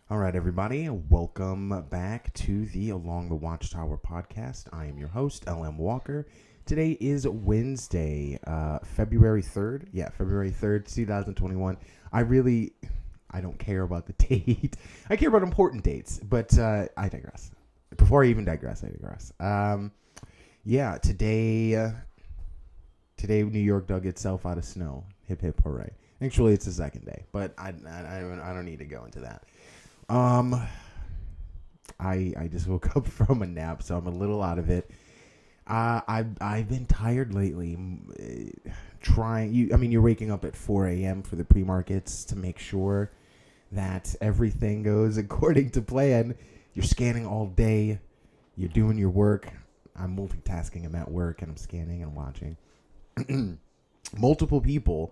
All right, everybody, welcome back to the Along the Watchtower podcast. I am your host, LM Walker. Today is Wednesday, February 3rd. Yeah, February 3rd, 2021. I don't care about the date. I care about important dates, but I digress. Before I even digress, I digress. Today New York dug itself out of snow. Hip, hip, hooray. Actually, it's the second day, but I don't need to go into that. Um, I just woke up from a nap, so I'm a little out of it. I've been tired lately. You're waking up at 4 a.m. for the pre-markets to make sure that everything goes according to plan. You're scanning all day. You're doing your work. I'm multitasking. I'm at work and I'm scanning and watching. Multiple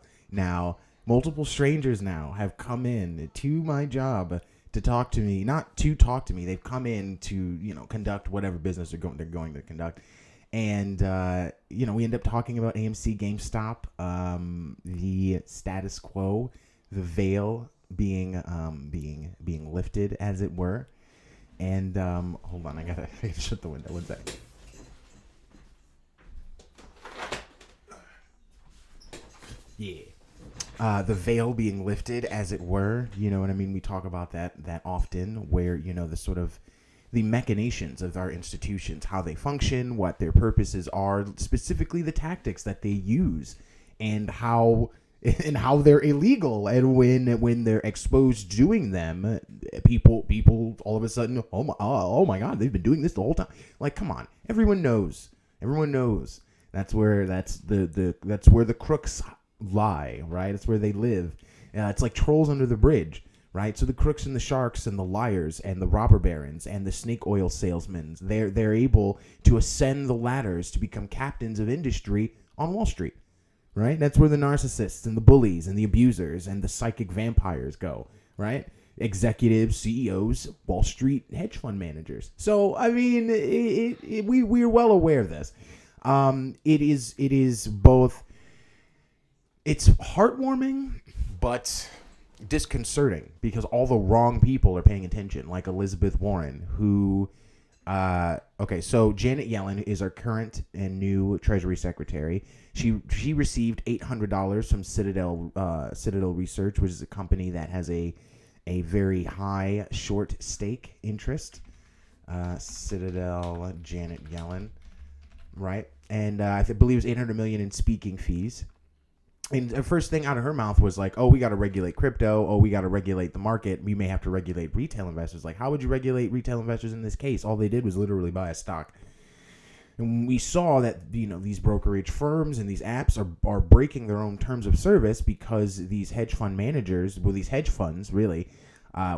strangers now have come in to my job to talk to me. Not to talk to me. They've come in to, conduct whatever business they're going to conduct. And, we end up talking about AMC, GameStop, the status quo, the veil being lifted, as it were. And, hold on, I gotta shut the window. One second. Yeah. The veil being lifted, as it were, you know what I mean? We talk about that often, where, the sort of the machinations of our institutions, how they function, what their purposes are, specifically the tactics that they use, and how they're illegal, and when they're exposed doing them, people all of a sudden, oh my God, they've been doing this the whole time. Like, come on, everyone knows. That's where the crooks lie, right? It's where they live. It's like trolls under the bridge, right? So the crooks and the sharks and the liars and the robber barons and the snake oil salesmen, they're able to ascend the ladders to become captains of industry on Wall Street, right? That's where the narcissists and the bullies and the abusers and the psychic vampires go, right? Executives, CEOs, Wall Street hedge fund managers. So, I mean, we're well aware of this. It is both. It's heartwarming, but disconcerting because all the wrong people are paying attention, like Elizabeth Warren, who, so Janet Yellen is our current and new Treasury Secretary. She received $800 from Citadel Research, which is a company that has a very high short stake interest. Citadel, Janet Yellen, right? And I believe it was $800 million in speaking fees. And the first thing out of her mouth was like, oh, we got to regulate crypto. Oh, we got to regulate the market. We may have to regulate retail investors. Like, how would you regulate retail investors in this case? All they did was literally buy a stock. And we saw that, these brokerage firms and these apps are breaking their own terms of service because these hedge fund managers, these hedge funds really,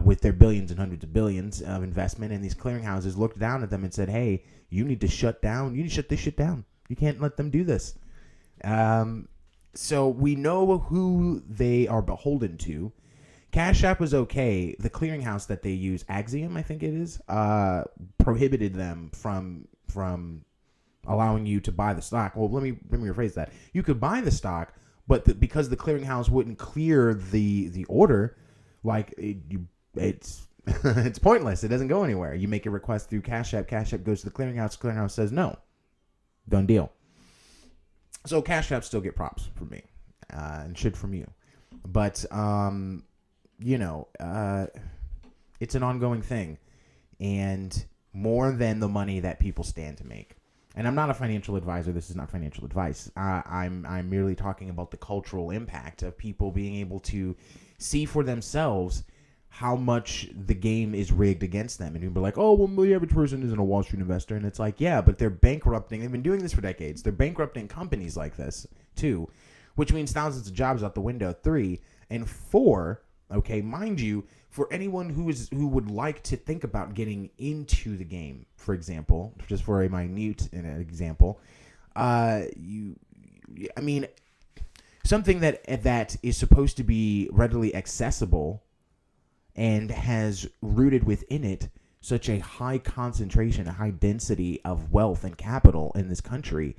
with their billions and hundreds of billions of investment, and these clearinghouses looked down at them and said, hey, you need to shut down. You need to shut this shit down. You can't let them do this. So we know who they are beholden to. Cash App was okay. The clearinghouse that they use, Axiom, I think it is, prohibited them from allowing you to buy the stock. Well, let me rephrase that. You could buy the stock, but because the clearinghouse wouldn't clear the order, like it's it's pointless. It doesn't go anywhere. You make a request through Cash App. Cash App goes to the clearinghouse. Clearinghouse says no. Done deal. So Cash App still get props from me, and should from you. But, it's an ongoing thing, and more than the money that people stand to make. And I'm not a financial advisor. This is not financial advice. I'm merely talking about the cultural impact of people being able to see for themselves how much the game is rigged against them. And you'll be like, oh, well, the average person isn't a Wall Street investor. And it's like, yeah, but they're bankrupting. They've been doing this for decades. They're bankrupting companies like this, too, which means thousands of jobs out the window. 3 and 4, okay, mind you, for anyone who would like to think about getting into the game, for example, just for a minute example, something that is supposed to be readily accessible and has rooted within it such a high concentration, a high density of wealth and capital in this country,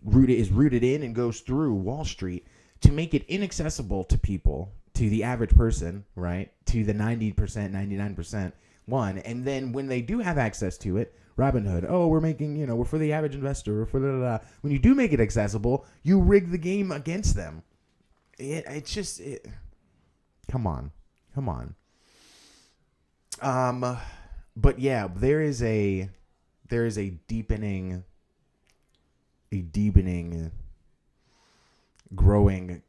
rooted in and goes through Wall Street, to make it inaccessible to people to the average person, right? To the 90%, 99% one. And then when they do have access to it, Robinhood, oh, we're making, we're for the average investor, we're for the, when you do make it accessible, you rig the game against them. It's just, come on. But yeah, there is a deepening, growing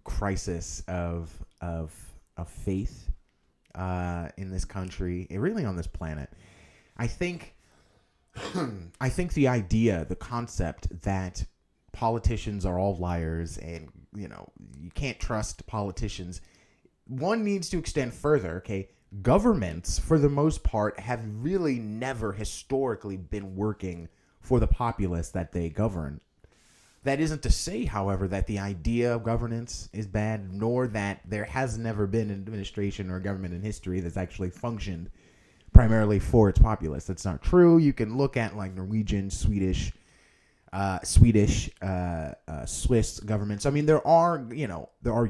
crisis of faith in this country, really on this planet. I think the idea, the concept that politicians are all liars and you can't trust politicians, one needs to extend further. Okay, governments for the most part have really never historically been working for the populace that they govern. That isn't to say, however, that the idea of governance is bad, nor that there has never been an administration or a government in history that's actually functioned primarily for its populace. That's not true. You can look at like Norwegian, Swedish, Swiss governments. I mean, there are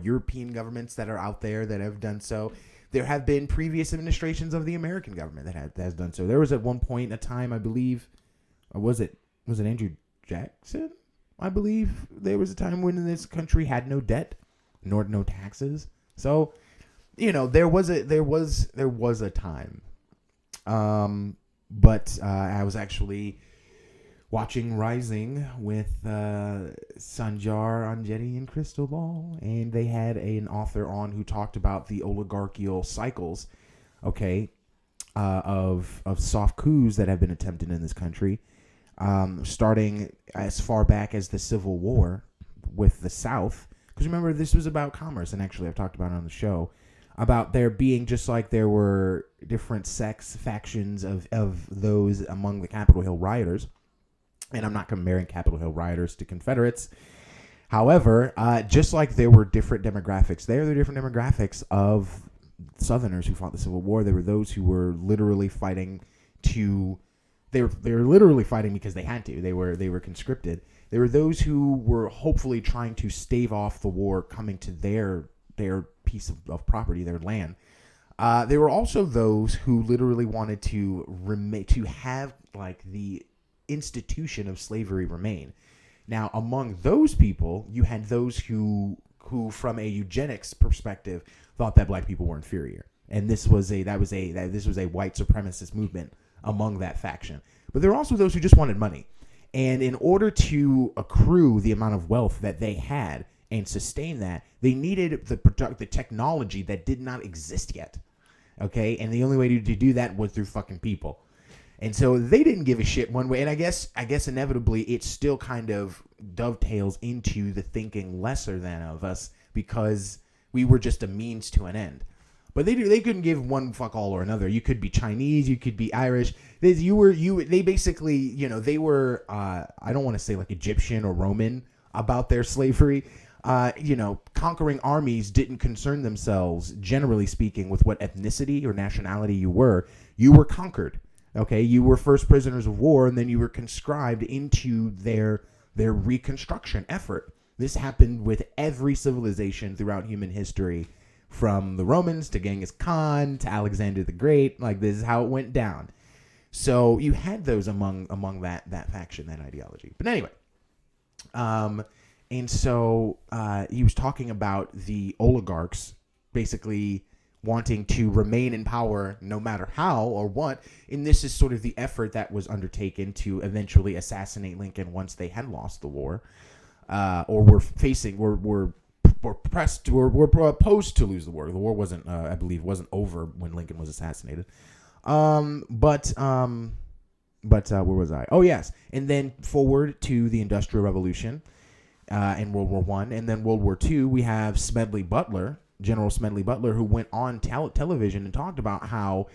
European governments that are out there that have done so. There have been previous administrations of the American government that has done so. There was at one point a time, I believe, or was it Andrew Jackson? I believe there was a time when this country had no debt, nor no taxes. So, there was a time. But I was actually watching Rising with Sanjar Anjeti and Crystal Ball, and they had an author on who talked about the oligarchical cycles, of soft coups that have been attempted in this country, starting as far back as the Civil War with the South. Because remember, this was about commerce, and actually I've talked about it on the show, about there being, just like there were different factions of those among the Capitol Hill rioters. And I'm not comparing Capitol Hill rioters to Confederates. However, just like there were different demographics, there are different demographics of Southerners who fought the Civil War. There were those who were literally fighting they were literally fighting because they had to. They were conscripted. There were those who were hopefully trying to stave off the war coming to their piece of property, their land. There were also those who literally wanted to have like the institution of slavery remain. Now, among those people, you had those who from a eugenics perspective thought that black people were inferior, and this was a white supremacist movement among that faction. But there were also those who just wanted money, and in order to accrue the amount of wealth that they had and sustain that, they needed the technology that did not exist yet. Okay, and the only way to do that was through fucking people. And so they didn't give a shit one way. And I guess inevitably it still kind of dovetails into the thinking lesser than of us because we were just a means to an end. But they couldn't give one fuck all or another. You could be Chinese, you could be Irish. They basically, they were I don't want to say like Egyptian or Roman about their slavery. Conquering armies didn't concern themselves, generally speaking, with what ethnicity or nationality you were. You were conquered. Okay, you were first prisoners of war, and then you were conscribed into their reconstruction effort. This happened with every civilization throughout human history, from the Romans to Genghis Khan to Alexander the Great. Like, this is how it went down. So you had those among that faction, that ideology. But anyway, and so he was talking about the oligarchs basically wanting to remain in power no matter how or what. And this is sort of the effort that was undertaken to eventually assassinate Lincoln once they had lost the war, or were opposed to lose the war. The war wasn't, I believe, wasn't over when Lincoln was assassinated. But where was I? Oh, yes. And then forward to the Industrial Revolution in World War I. And then World War II, we have General Smedley Butler, who went on television and talked about how,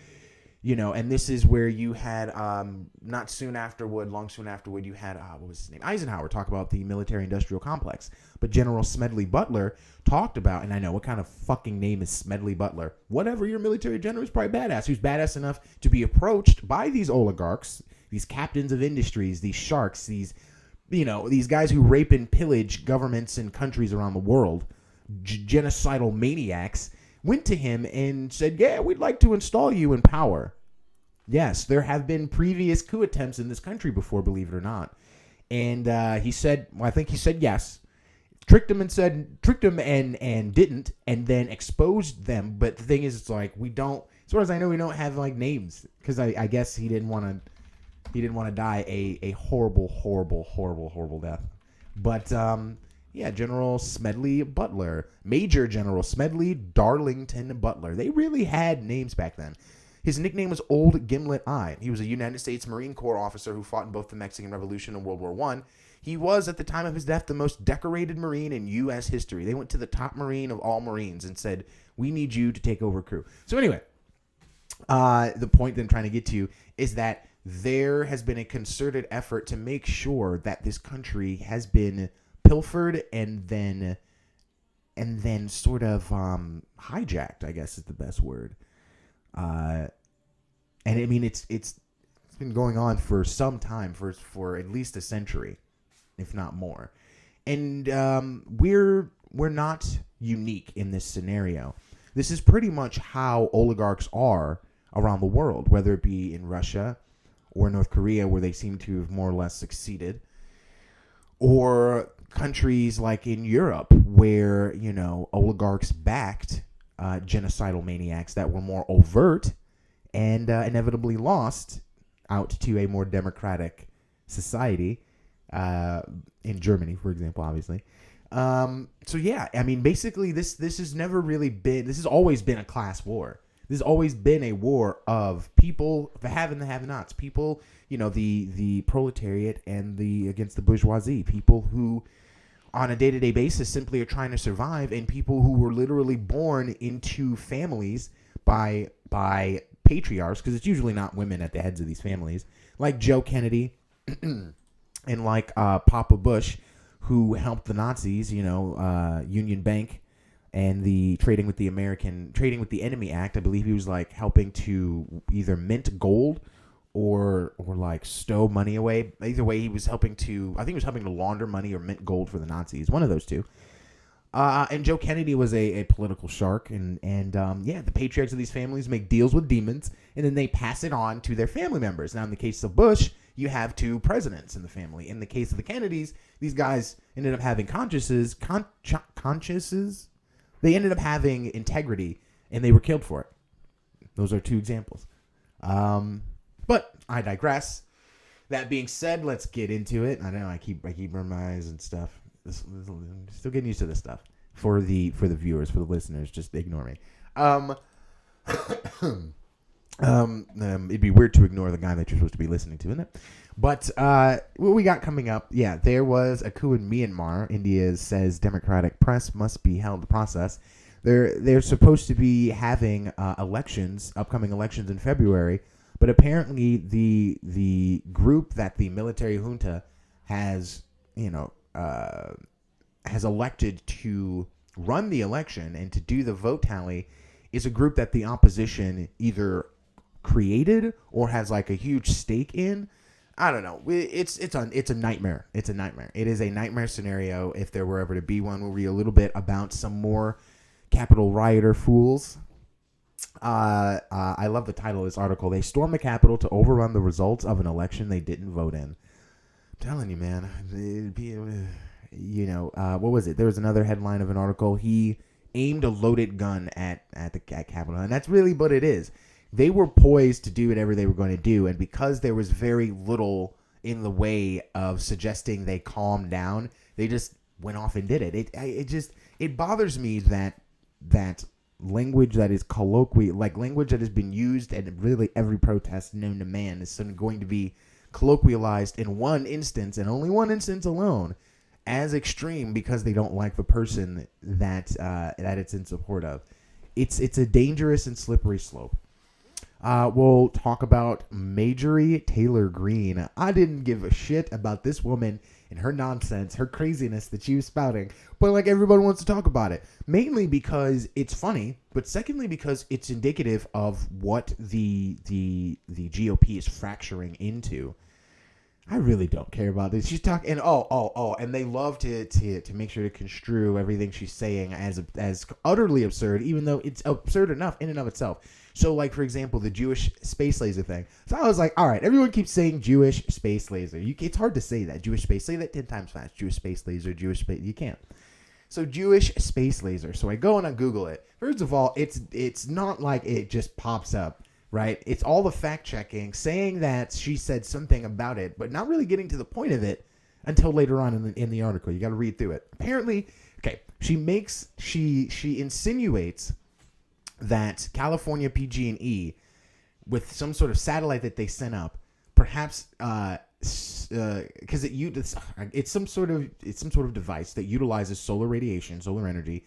and this is where you had, long soon afterward, you had, what was his name? Eisenhower talk about the military-industrial complex. But General Smedley Butler talked about, and I know, what kind of fucking name is Smedley Butler? Whatever, your military general is probably badass. Who's badass enough to be approached by these oligarchs, these captains of industries, these sharks, these guys who rape and pillage governments and countries around the world, genocidal maniacs, went to him and said, yeah, we'd like to install you in power. Yes, there have been previous coup attempts in this country before, believe it or not. And he said, well, I think he said yes. Tricked him and didn't, and then exposed them. But the thing is, it's like, we don't, as far as I know, we don't have like names, because I guess he didn't want to die a horrible death. But yeah, General Smedley Butler, Major General Smedley Darlington Butler. They really had names back then. His nickname was Old Gimlet Eye. He was a United States Marine Corps officer who fought in both the Mexican Revolution and World War I. He was, at the time of his death, the most decorated Marine in U.S. history. They went to the top Marine of all Marines and said, we need you to take over crew. So anyway, the point that I'm trying to get to is that there has been a concerted effort to make sure that this country has been pilfered and then sort of hijacked, I guess is the best word. And I mean, it's been going on for some time, for at least a century, if not more. And we're not unique in this scenario. This is pretty much how oligarchs are around the world, whether it be in Russia or North Korea, where they seem to have more or less succeeded, or countries like in Europe, where, you know, oligarchs backed genocidal maniacs that were more overt and inevitably lost out to a more democratic society, in Germany, for example, obviously. So yeah, I mean, basically this has never really been, this has always been a class war. This has always been a war of people, the have and the have-nots, people, you know, the proletariat and against the bourgeoisie, people who on a day-to-day basis simply are trying to survive, and people who were literally born into families by patriarchs, because it's usually not women at the heads of these families, like Joe Kennedy and like Papa Bush, who helped the Nazis, you know, Union Bank and the Trading with the Enemy Act. I believe he was like helping to either mint gold or like stow money away. Either way, he was helping to, I think he was helping to launder money or mint gold for the Nazis. One of those two. And Joe Kennedy was a political shark. And yeah, the patriarchs of these families make deals with demons, and then they pass it on to their family members. Now, in the case of Bush, you have two presidents in the family. In the case of the Kennedys, these guys ended up having consciences. They ended up having integrity, and they were killed for it. Those are two examples. But I digress. That being said, let's get into it. I know I keep burning my eyes and stuff. I'm still getting used to this stuff. For the viewers, for the listeners, just ignore me. It'd be weird to ignore the guy that you're supposed to be listening to, isn't it? But what we got coming up, yeah, there was a coup in Myanmar. India says democratic press must be held to process. They're supposed to be having upcoming elections in February, but apparently the group that the military junta has elected to run the election and to do the vote tally is a group that the opposition either created or has like a huge stake in. I don't know. It's a nightmare. It's a nightmare. It is a nightmare scenario. If there were ever to be one, we'll read a little bit about some more Capitol rioter fools. I love the title of this article. They stormed the Capitol to overrun the results of an election they didn't vote in. I'm telling you, man. What was it? There was another headline of an article. He aimed a loaded gun at Capitol, and that's really what it is. They were poised to do whatever they were going to do, and because there was very little in the way of suggesting they calm down, they just went off and did it. It bothers me that language that is colloquial, like language that has been used at really every protest known to man, is suddenly going to be colloquialized in one instance and only one instance alone as extreme because they don't like the person that it's in support of. It's a dangerous and slippery slope. We'll talk about Majorie Taylor Greene. I didn't give a shit about this woman and her nonsense, her craziness that she was spouting, but like everybody wants to talk about it, mainly because it's funny, but secondly because it's indicative of what the GOP is fracturing into. I really don't care about this. She's talking, and and they love to make sure to construe everything she's saying as utterly absurd, even though it's absurd enough in and of itself. So, like for example, the Jewish space laser thing. So I was like, all right, everyone keeps saying Jewish space laser. It's hard to say that Jewish space. Say that 10 times fast. Jewish space laser. Jewish space. You can't. So Jewish space laser. So I go and I Google it. First of all, it's not like it just pops up. Right? It's all the fact checking saying that she said something about it, but not really getting to the point of it until later on in the article. You got to read through it. Apparently, okay, she insinuates that California PG&E, with some sort of satellite that they sent up, perhaps because it's some sort of device that utilizes solar radiation, solar energy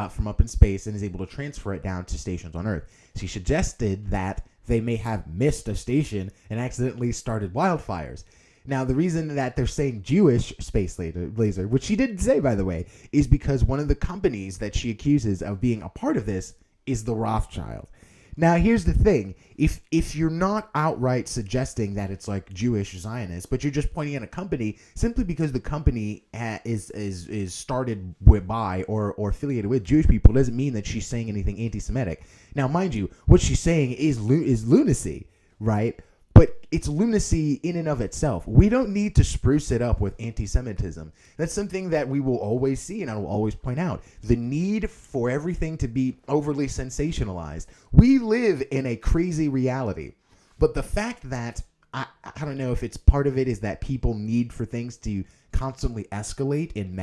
from up in space, and is able to transfer it down to stations on Earth. She suggested that they may have missed a station and accidentally started wildfires. Now, the reason that they're saying Jewish space laser, which she didn't say, by the way, is because one of the companies that she accuses of being a part of this is the Rothschild. Now, here's the thing. If you're not outright suggesting that it's like Jewish Zionist, but you're just pointing at a company simply because the company is started by or affiliated with Jewish people, doesn't mean that she's saying anything anti-Semitic. Now, mind you, what she's saying is lunacy, right? But it's lunacy in and of itself. We don't need to spruce it up with anti-Semitism. That's something that we will always see, and I will always point out. The need for everything to be overly sensationalized. We live in a crazy reality. But the fact that, I don't know if it's part of it is that people need for things to constantly escalate in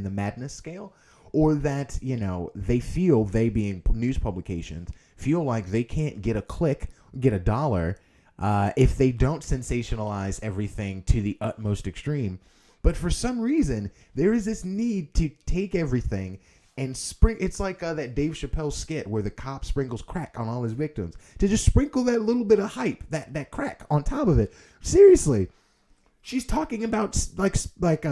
the madness scale, or that, they being news publications, feel like they can't get a click, get a dollar, if they don't sensationalize everything to the utmost extreme. But for some reason, there is this need to take everything and it's like that Dave Chappelle skit where the cop sprinkles crack on all his victims, to just sprinkle that little bit of hype, that crack on top of it. Seriously, she's talking about like a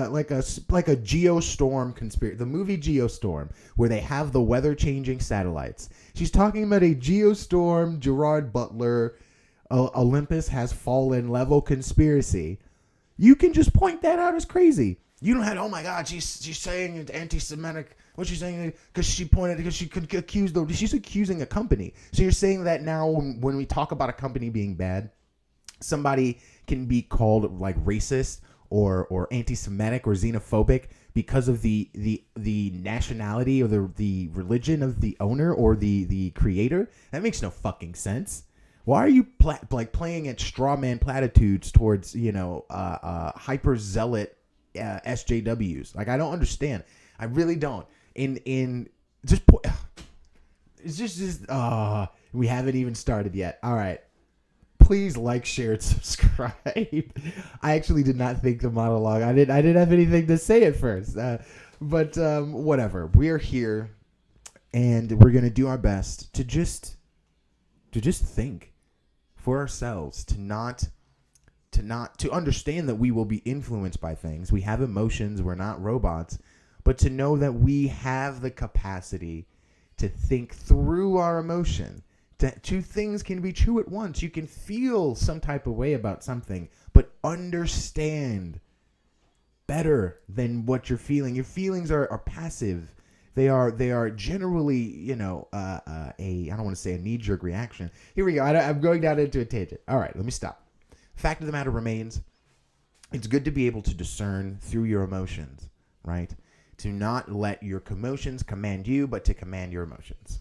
geostorm conspiracy, the movie Geostorm, where they have the weather changing satellites. She's talking about a geostorm, Gerard Butler, Olympus has fallen level conspiracy. You can just point that out as crazy. You don't have to, oh my God, she's saying it's anti-Semitic. What's she saying? Because she she's accusing a company. So you're saying that now when we talk about a company being bad, somebody can be called like racist or anti-Semitic or xenophobic because of the nationality or the religion of the owner or the creator? That makes no fucking sense. Why are you playing at straw man platitudes towards hyper zealot SJWs? Like, I don't understand. I really don't. It's just we haven't even started yet. All right, please like, share, and subscribe. I actually did not think the monologue. I didn't have anything to say at first, but whatever. We are here, and we're gonna do our best to just think for ourselves, to understand that we will be influenced by things. We have emotions. We're not robots. But to know that we have the capacity to think through our emotion. Two things can be true at once. You can feel some type of way about something, but understand better than what you're feeling. Your feelings are passive. They are generally, I don't want to say a knee-jerk reaction. Here we go. I'm going down into a tangent. All right, let me stop. Fact of the matter remains, it's good to be able to discern through your emotions, right? To not let your emotions command you, but to command your emotions.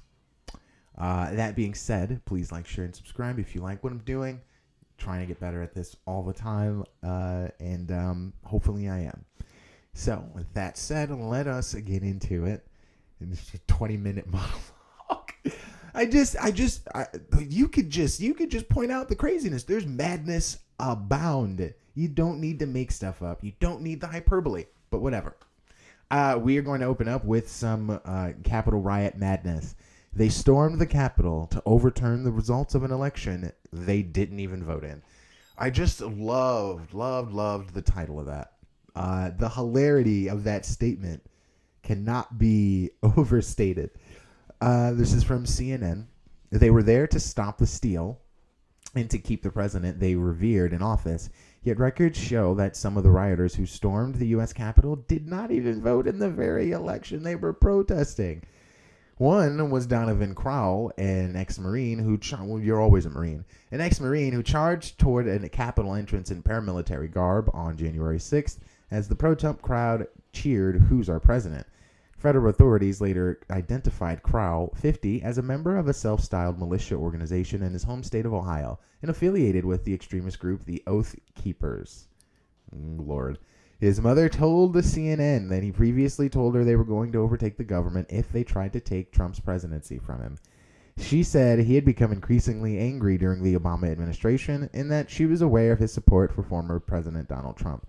That being said, please like, share, and subscribe if you like what I'm doing. I'm trying to get better at this all the time, and hopefully I am. So, with that said, let us get into it. It's a 20-minute monologue. You could just point out the craziness. There's madness abound. You don't need to make stuff up. You don't need the hyperbole, but whatever. We are going to open up with some Capitol riot madness. They stormed the Capitol to overturn the results of an election they didn't even vote in. I just loved the title of that. The hilarity of that statement cannot be overstated. This is from CNN. They were there to stop the steal. and to keep the president they revered in office. Yet records show that some of the rioters who stormed the U.S. Capitol did not even vote in the very election they were protesting. One was Donovan Crowell, an ex-Marine who, you're always a Marine, an ex-Marine who charged toward a Capitol entrance in paramilitary garb on January 6th as the pro-Trump crowd cheered, "Who's our president?" Federal authorities later identified Crowell, 50, as a member of a self-styled militia organization in his home state of Ohio and affiliated with the extremist group the Oath Keepers. Lord. His mother told the CNN that he previously told her they were going to overtake the government if they tried to take Trump's presidency from him. She said he had become increasingly angry during the Obama administration and that she was aware of his support for former President Donald Trump.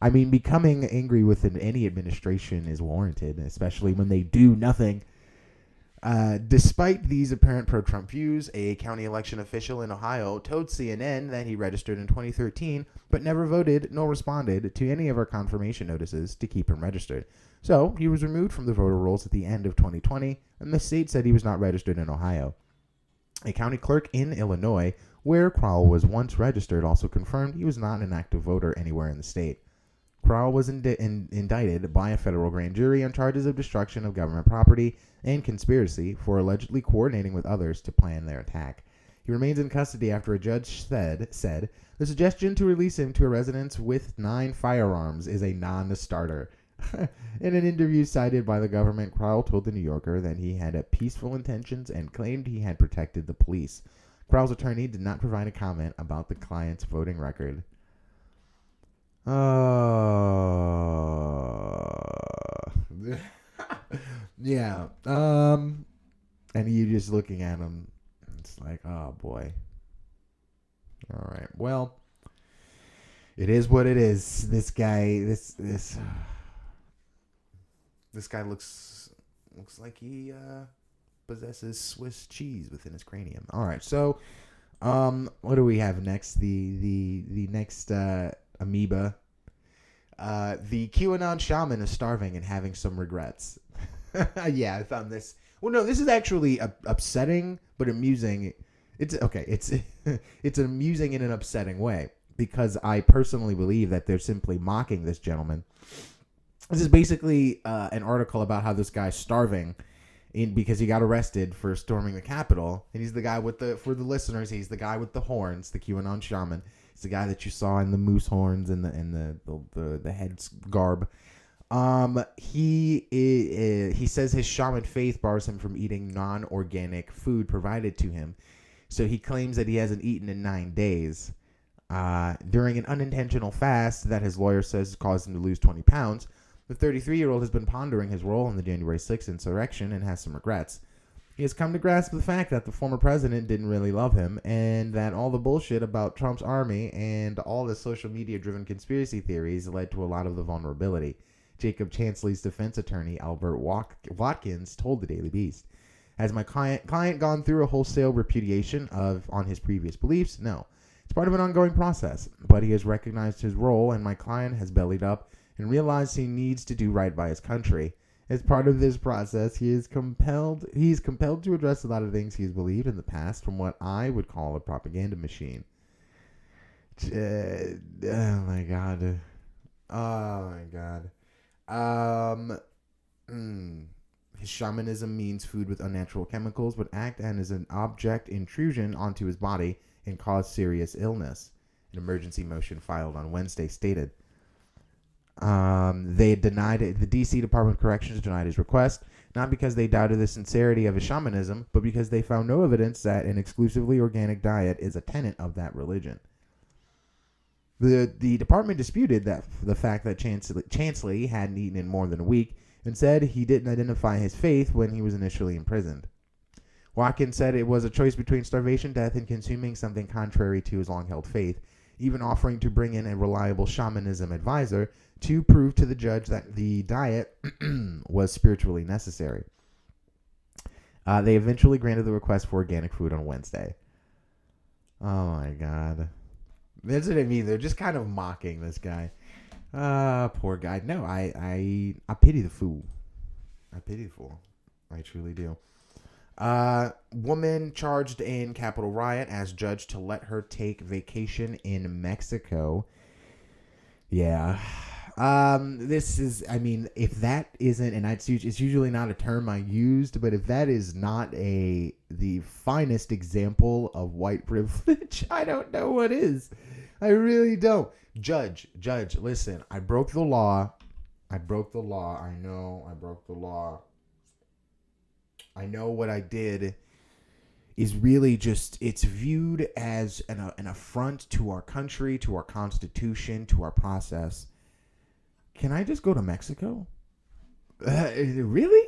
I mean, becoming angry with any administration is warranted, especially when they do nothing. Despite these apparent pro-Trump views, a county election official in Ohio told CNN that he registered in 2013, but never voted nor responded to any of our confirmation notices to keep him registered. So he was removed from the voter rolls at the end of 2020, and the state said he was not registered in Ohio. A county clerk in Illinois, where Crowell was once registered, also confirmed he was not an active voter anywhere in the state. Crowell was indicted by a federal grand jury on charges of destruction of government property and conspiracy for allegedly coordinating with others to plan their attack. He remains in custody after a judge said the suggestion to release him to a residence with 9 firearms is a non-starter. In an interview cited by the government, Crowell told The New Yorker that he had peaceful intentions and claimed he had protected the police. Crowell's attorney did not provide a comment about the client's voting record. Yeah. And you just looking at him, it's like, oh boy. All right. Well, it is what it is. This guy, this guy looks like he possesses Swiss cheese within his cranium. All right. So, what do we have next? The next amoeba. The QAnon shaman is starving and having some regrets. Yeah, I found this. Well, no, this is actually upsetting, but amusing. It's okay. It's amusing in an upsetting way because I personally believe that they're simply mocking this gentleman. This is basically an article about how this guy's starving because he got arrested for storming the Capitol, and he's the guy with for the listeners, he's the guy with the horns, the QAnon shaman. It's the guy that you saw in the moose horns and the head garb. He says his shaman faith bars him from eating non-organic food provided to him. So he claims that he hasn't eaten in 9 days. During an unintentional fast that his lawyer says caused him to lose 20 pounds, the 33-year-old has been pondering his role in the January 6th insurrection and has some regrets. He has come to grasp the fact that the former president didn't really love him and that all the bullshit about Trump's army and all the social media-driven conspiracy theories led to a lot of the vulnerability. Jacob Chansley's defense attorney, Albert Watkins, told the Daily Beast. Has my client gone through a wholesale repudiation on his previous beliefs? No. It's part of an ongoing process, but he has recognized his role and my client has bellied up and realized he needs to do right by his country. As part of this process, he is compelled to address a lot of things he's believed in the past from what I would call a propaganda machine. Oh my god. Oh my god. His shamanism means food with unnatural chemicals would act as an object intrusion onto his body and cause serious illness. An emergency motion filed on Wednesday stated. They denied it. The D.C. Department of Corrections denied his request, not because they doubted the sincerity of his shamanism, but because they found no evidence that an exclusively organic diet is a tenet of that religion. The department disputed the fact that Chansley hadn't eaten in more than a week and said he didn't identify his faith when he was initially imprisoned. Watkins said it was a choice between starvation, death, and consuming something contrary to his long-held faith, even offering to bring in a reliable shamanism advisor to prove to the judge that the diet was spiritually necessary. They eventually granted the request for organic food on Wednesday. Oh my god. That's what I mean. They're just kind of mocking this guy. Poor guy. No, I pity the fool. I pity the fool. I truly do. Woman charged in Capitol riot as judge to let her take vacation in Mexico. Yeah. This is, I mean, if that isn't, and it's usually not a term I used, but if that is not the finest example of white privilege, I don't know what is. I really don't. Judge, listen, I broke the law. I know I broke the law. I know what I did is really just, it's viewed as an affront to our country, to our Constitution, to our process. Can I just go to Mexico? Really?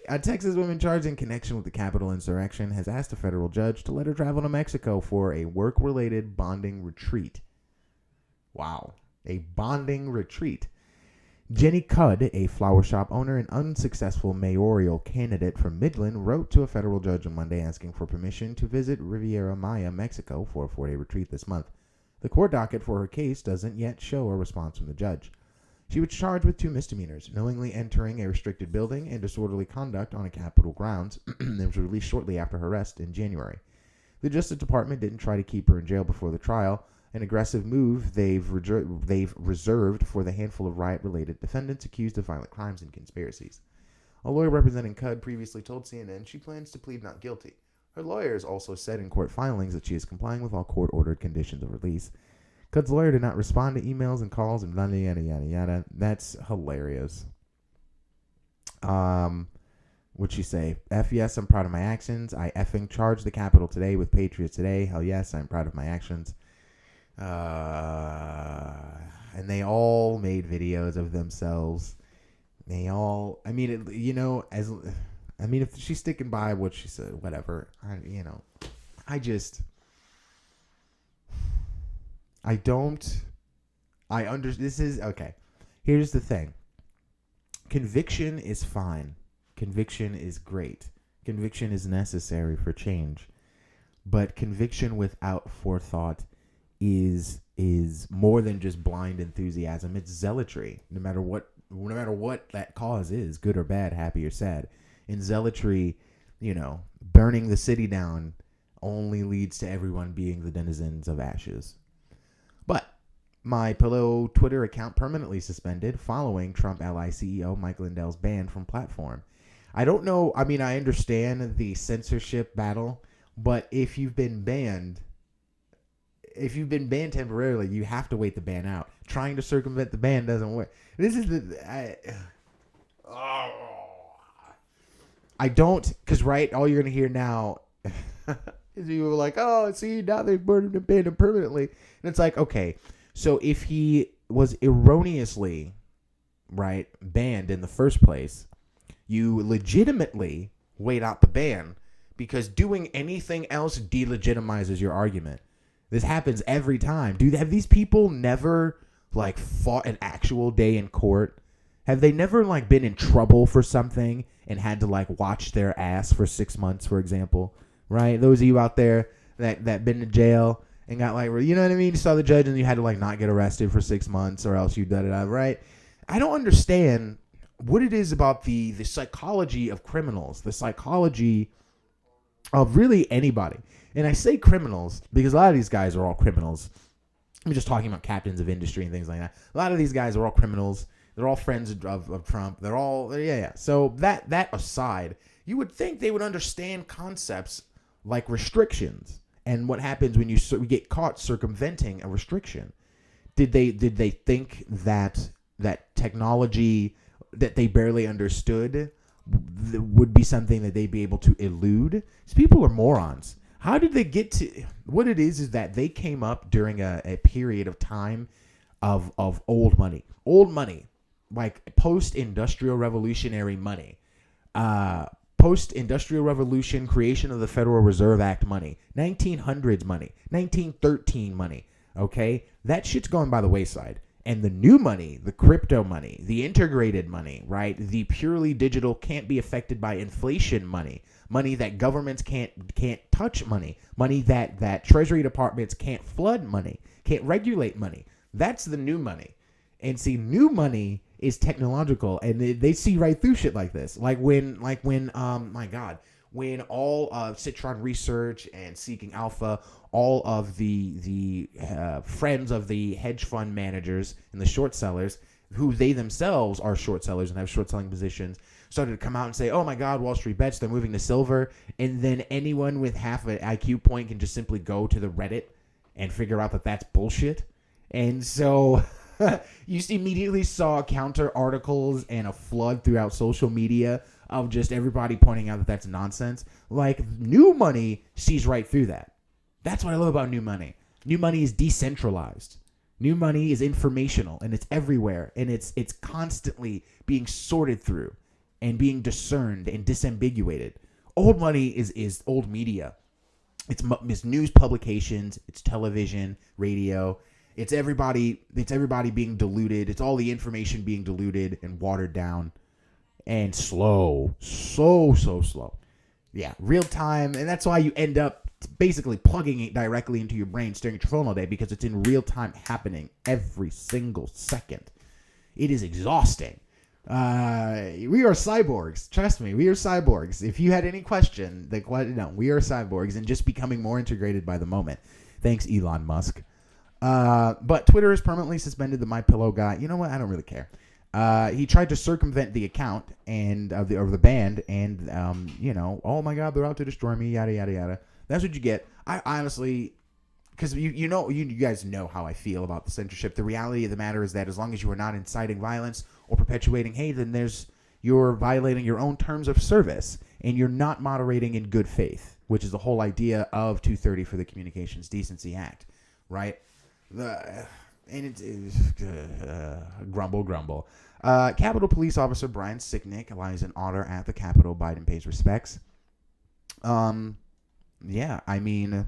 A Texas woman charged in connection with the Capitol insurrection has asked a federal judge to let her travel to Mexico for a work-related bonding retreat. Wow. A bonding retreat. Jenny Cudd, a flower shop owner and unsuccessful mayoral candidate from Midland, wrote to a federal judge on Monday asking for permission to visit Riviera Maya, Mexico for a 4-day retreat this month. The court docket for her case doesn't yet show a response from the judge. She was charged with 2 misdemeanors, knowingly entering a restricted building and disorderly conduct on a Capitol grounds, and was released shortly after her arrest in January. The Justice Department didn't try to keep her in jail before the trial, an aggressive move they've reserved for the handful of riot-related defendants accused of violent crimes and conspiracies. A lawyer representing Cudd previously told CNN she plans to plead not guilty. Her lawyers also said in court filings that she is complying with all court-ordered conditions of release. Cudd's lawyer did not respond to emails and calls and yada, yada, yada, yada. That's hilarious. What'd she say? F yes, I'm proud of my actions. I effing charged the Capitol today with Patriots Today. Hell yes, I'm proud of my actions. And they all made videos of themselves. They all, I mean, if she's sticking by what she said, whatever. This is, okay. Here's the thing. Conviction is fine. Conviction is great. Conviction is necessary for change. But conviction without forethought is more than just blind enthusiasm. It's zealotry. No matter what that cause is, good or bad, happy or sad. In zealotry, burning the city down only leads to everyone being the denizens of ashes. But My Pillow Twitter account permanently suspended following Trump ally CEO Mike Lindell's ban from platform. I don't know. I mean, I understand the censorship battle, but if you've been banned temporarily, you have to wait the ban out. Trying to circumvent the ban doesn't work. This is I don't, because right, all you're gonna hear now is you were like, oh, see, now they've banned him permanently, and it's like, okay, so if he was erroneously banned in the first place, you legitimately wait out the ban, because doing anything else delegitimizes your argument. This happens every time. Have these people never fought an actual day in court? Have they never been in trouble for something and had to watch their ass for 6 months, for example? Right? Those of you out there that been to jail and got you know what I mean? You saw the judge and you had to not get arrested for 6 months or else you da-da-da, right? I don't understand what it is about the psychology of criminals, the psychology of really anybody. And I say criminals because a lot of these guys are all criminals. I'm just talking about captains of industry and things like that. A lot of these guys are all criminals. They're all friends of Trump. They're all, yeah. So that aside, you would think they would understand concepts like restrictions and what happens when you get caught circumventing a restriction. Did they think that technology that they barely understood would be something that they'd be able to elude? These people are morons. How did they get to what it is that they came up during a period of time of old money, like post-industrial revolutionary money, post-industrial revolution, creation of the Federal Reserve Act money, 1900s money, 1913 money. Okay, that shit's going by the wayside. And the new money, the crypto money, the integrated money, right? The purely digital, can't be affected by inflation money that governments can't touch money that treasury departments can't flood money, can't regulate money. That's the new money. And see, new money is technological, and they see right through shit like this. When when all of Citron Research and Seeking Alpha, all of the friends of the hedge fund managers and the short sellers, who they themselves are short sellers and have short selling positions, started to come out and say, oh my God, Wall Street bets, they're moving to silver. And then anyone with half an IQ point can just simply go to the Reddit and figure out that that's bullshit. And so you immediately saw counter articles and a flood throughout social media of just everybody pointing out that that's nonsense. Like, new money sees right through that. That's what I love about new money. New money is decentralized. New money is informational, and it's everywhere, and it's constantly being sorted through and being discerned and disambiguated. Old money is old media. It's news publications, it's television, radio. It's everybody being diluted. It's all the information being diluted and watered down and slow. So slow. Yeah, real time. And that's why you end up basically plugging it directly into your brain, staring at your phone all day, because it's in real time happening every single second. It is exhausting. We are cyborgs. Trust me, we are cyborgs. If you had any question, we are cyborgs and just becoming more integrated by the moment. Thanks, Elon Musk. But Twitter has permanently suspended the MyPillow guy. You know what? I don't really care. He tried to circumvent the account and of the band, and oh my God, they're out to destroy me. Yada yada yada. That's what you get. I honestly, because you guys know how I feel about the censorship. The reality of the matter is that as long as you are not inciting violence or perpetuating hate, then you're violating your own terms of service, and you're not moderating in good faith, which is the whole idea of 230 for the Communications Decency Act, right? Grumble. Capitol Police Officer Brian Sicknick lies in honor at the Capitol. Biden pays respects. Yeah, I mean,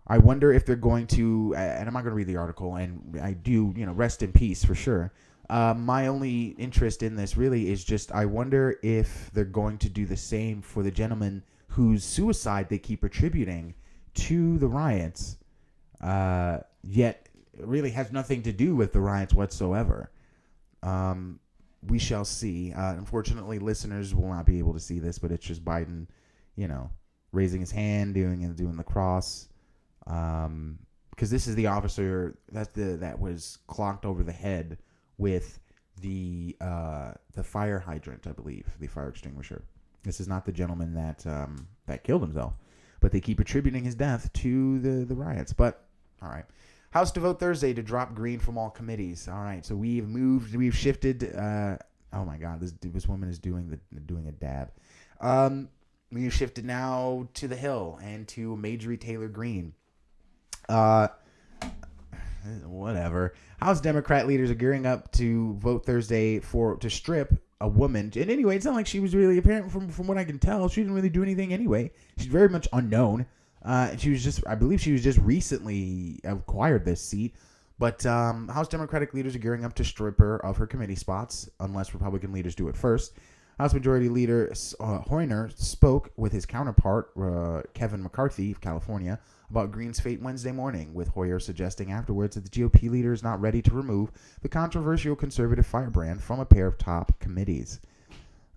I wonder if they're going to, and I'm not going to read the article, and I do, rest in peace for sure. My only interest in this really is just, I wonder if they're going to do the same for the gentleman whose suicide they keep attributing to the riots, yet it really has nothing to do with the riots whatsoever. We shall see. Unfortunately, listeners will not be able to see this, but it's just Biden, raising his hand, doing the cross, because this is the officer that was clocked over the head with the fire hydrant, I believe, the fire extinguisher. This is not the gentleman that killed himself, but they keep attributing his death to the riots. But all right, House to vote Thursday to drop Greene from all committees. All right, so we've shifted. Oh my God, this woman is doing a dab. We've shifted now to the Hill and to Majorie Taylor Greene. Whatever. House Democrat leaders are gearing up to vote Thursday to strip a woman. And anyway, it's not like she was really, apparent from what I can tell, she didn't really do anything anyway. She's very much unknown. I believe she was just recently acquired this seat. But House Democratic leaders are gearing up to strip her of her committee spots unless Republican leaders do it first. House Majority Leader Hoyner spoke with his counterpart, Kevin McCarthy of California, about Greene's fate Wednesday morning, with Hoyer suggesting afterwards that the GOP leader is not ready to remove the controversial conservative firebrand from a pair of top committees.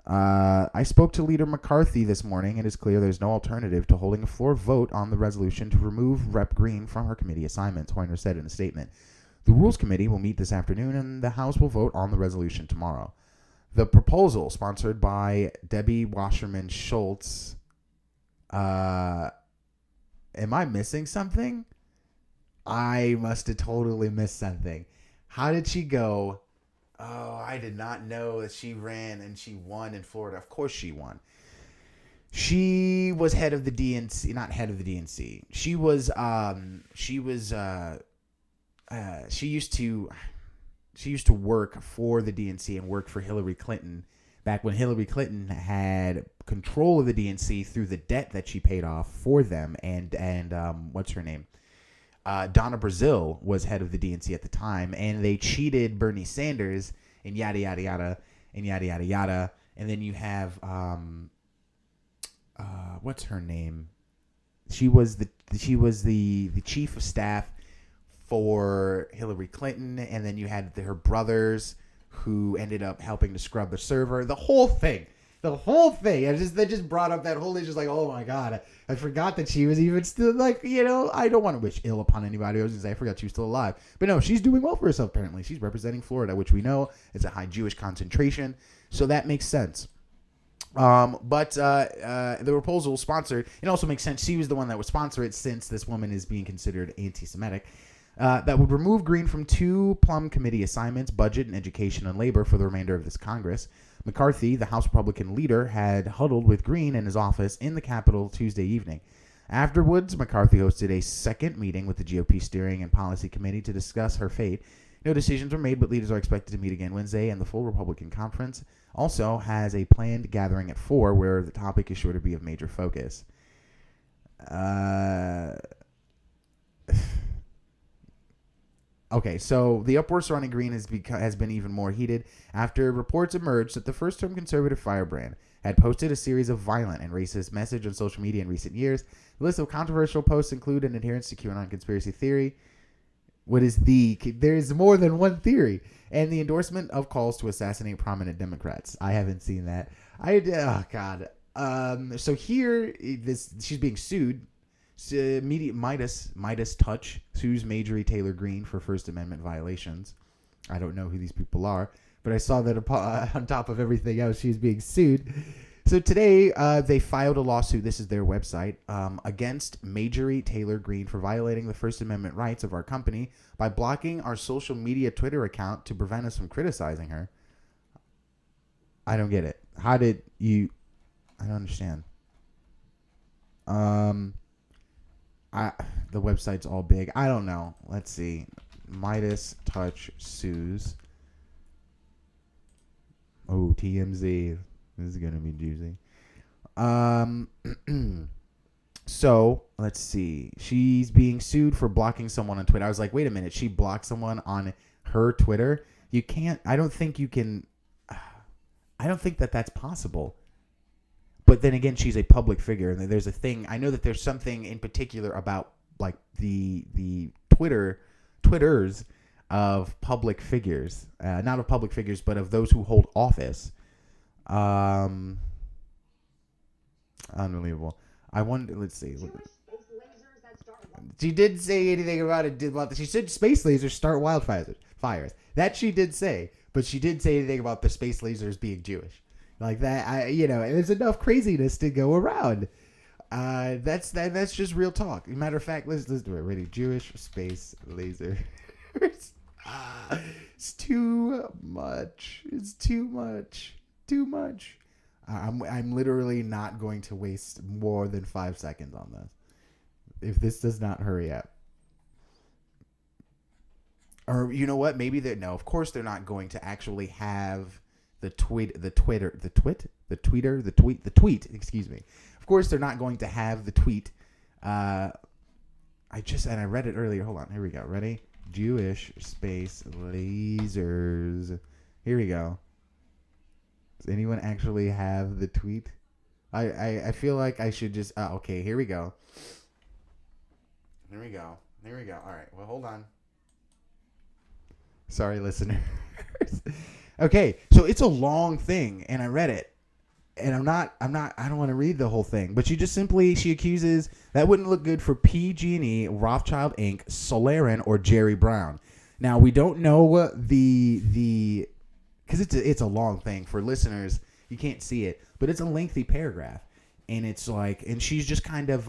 I spoke to Leader McCarthy this morning. It is clear there's no alternative to holding a floor vote on the resolution to remove Rep. Greene from her committee assignments, Hoyner said in a statement. The Rules Committee will meet this afternoon, and the House will vote on the resolution tomorrow. The proposal, sponsored by Debbie Wasserman Schultz, am I missing something? I must have totally missed something. How did she go? Oh, I did not know that she ran and she won in Florida. Of course she won. She was head of the DNC, not head of the DNC. She used to work for the DNC and work for Hillary Clinton back when Hillary Clinton had control of the DNC through the debt that she paid off for them. And what's her name? Donna Brazile was head of the DNC at the time, and they cheated Bernie Sanders and yada yada yada and yada yada yada. And then you have what's her name? She was the chief of staff for Hillary Clinton, and then you had her brothers who ended up helping to scrub the server. The whole thing. The whole thing. They just brought up that whole thing. Just like, oh my god, I forgot that she was even still like, I don't want to wish ill upon anybody. I was gonna say I forgot she was still alive, but no, she's doing well for herself. Apparently, she's representing Florida, which we know is a high Jewish concentration, so that makes sense. But the proposal sponsored. It also makes sense she was the one that would sponsor it, since this woman is being considered anti-Semitic. That would remove Greene from 2 Plum Committee assignments, budget and education and labor, for the remainder of this Congress. McCarthy, the House Republican leader, had huddled with Greene in his office in the Capitol Tuesday evening. Afterwards, McCarthy hosted a second meeting with the GOP Steering and Policy Committee to discuss her fate. No decisions were made, but leaders are expected to meet again Wednesday, and the full Republican conference also has a planned gathering at 4 where the topic is sure to be of major focus. Okay, so the uproar surrounding Greene has been even more heated after reports emerged that the first-term conservative firebrand had posted a series of violent and racist messages on social media in recent years. The list of controversial posts include an adherence to QAnon conspiracy theory. There's more than one theory, and the endorsement of calls to assassinate prominent Democrats. I haven't seen that. Oh God. So here, she's being sued. Midas Touch sues Majorie Taylor Greene for First Amendment violations. I don't know who these people are, but I saw that on top of everything else, she's being sued. So today, they filed a lawsuit, this is their website, against Majorie Taylor Greene for violating the First Amendment rights of our company by blocking our social media Twitter account to prevent us from criticizing her. I don't get it. I don't understand. The website's all big. I don't know. Let's see. Midas Touch sues. Oh, TMZ. This is going to be juicy. So, let's see. She's being sued for blocking someone on Twitter. I was like, wait a minute. She blocked someone on her Twitter? You can't. I don't think you can. I don't think that that's possible. But then again, she's a public figure, and there's a thing. I know that there's something in particular about like the Twitters of public figures, not of public figures, but of those who hold office. Unbelievable. I wonder. Let's see. She did say anything about it. She said space lasers start wildfires. That she did say, but she did say anything about the space lasers being Jewish. Like that, there's enough craziness to go around. That's just real talk. Matter of fact, let's do it. Ready? Jewish space laser. It's too much. It's too much. Too much. I'm literally not going to waste more than 5 seconds on this. If this does not hurry up. Or you know what? Maybe no. Of course, they're not going to actually have the tweet. Excuse me. Of course, they're not going to have the tweet. I read it earlier. Hold on. Here we go. Ready? Jewish space lasers. Here we go. Does anyone actually have the tweet? I feel like I should just. Okay. Here we go. Here we go. All right. Well, hold on. Sorry, listeners. Okay, so it's a long thing, and I read it, and I don't want to read the whole thing, but she accuses that wouldn't look good for PG&E, Rothschild Inc., Solarin, or Jerry Brown. Now, we don't know because it's a long thing. For listeners, you can't see it, but it's a lengthy paragraph, and it's like, and she's just kind of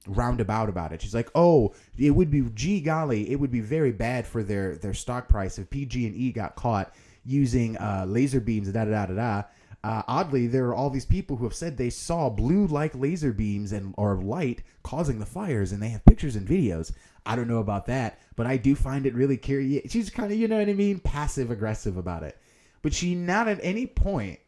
roundabout about it. She's like, oh, it would be very bad for their stock price if PG&E got caught using laser beams, oddly, there are all these people who have said they saw blue like laser beams or light causing the fires, and they have pictures and videos. I don't know about that, but I do find it really curious. She's kind of, you know what I mean, passive aggressive about it. But she not at any point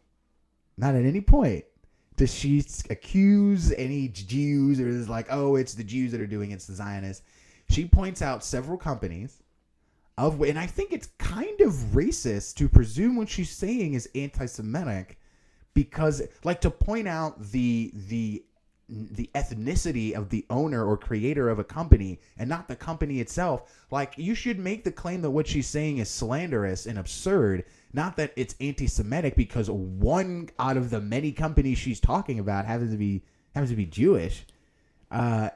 does she accuse any Jews, or is like, oh, it's the Jews that are doing it, it's the Zionists. She points out several companies and I think it's kind of racist to presume what she's saying is anti-Semitic, because like to point out the the ethnicity of the owner or creator of a company and not the company itself. Like, you should make the claim that what she's saying is slanderous and absurd, not that it's anti-Semitic because one out of the many companies she's talking about happens to be Jewish. And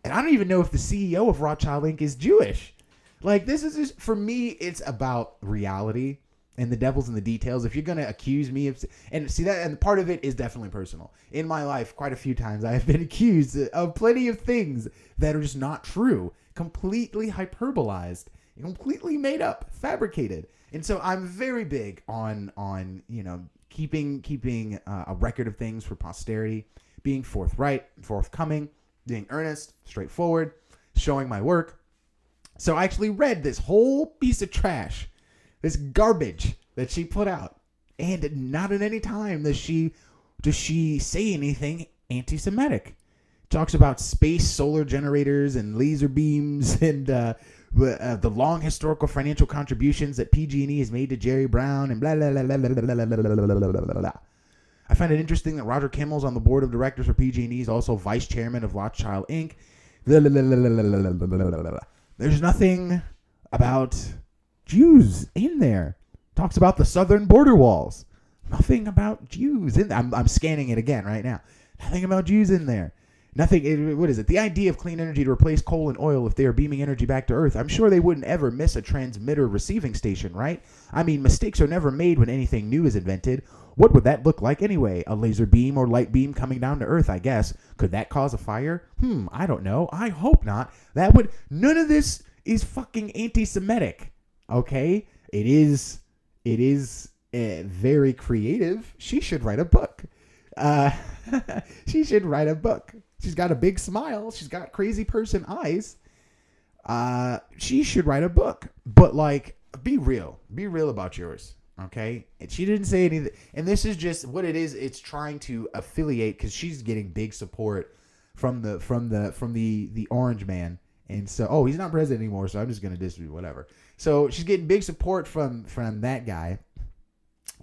I don't even know if the CEO of Rothschild Inc. is Jewish. Like, this is just, for me, it's about reality. And the devil's in the details. If you're going to accuse me of... And see that... And part of it is definitely personal. In my life, quite a few times, I have been accused of plenty of things that are just not true. Completely hyperbolized. Completely made up. Fabricated. And so I'm very big on keeping a record of things for posterity. Being forthright, forthcoming. Being earnest, straightforward. Showing my work. So I actually read this whole piece of trash. This garbage that she put out, and not at any time does she say anything anti-Semitic. Talks about space solar generators and laser beams and the long historical financial contributions that PG&E has made to Jerry Brown and blah blah blah blah blah blah blah blah blah. I find it interesting that Roger Kimmel's on the board of directors for PG&E. He's also vice chairman of Rothschild Inc. There's nothing about Jews in there. Talks about the southern border walls. Nothing about Jews in there. I'm scanning it again right now. Nothing about Jews in there. Nothing. What is it? The idea of clean energy to replace coal and oil if they are beaming energy back to Earth. I'm sure they wouldn't ever miss a transmitter receiving station, right? I mean, mistakes are never made when anything new is invented. What would that look like anyway? A laser beam or light beam coming down to Earth, I guess. Could that cause a fire? I don't know. I hope not. None of this is fucking anti-Semitic. Okay, it is very creative. She should write a book. She should write a book. She's got a big smile. She's got crazy person eyes. She should write a book. But like, be real about yours. Okay, and she didn't say anything. And this is just what it is. It's trying to affiliate because she's getting big support from the orange man. And so, he's not president anymore, so I'm just going to distribute whatever. So she's getting big support from that guy.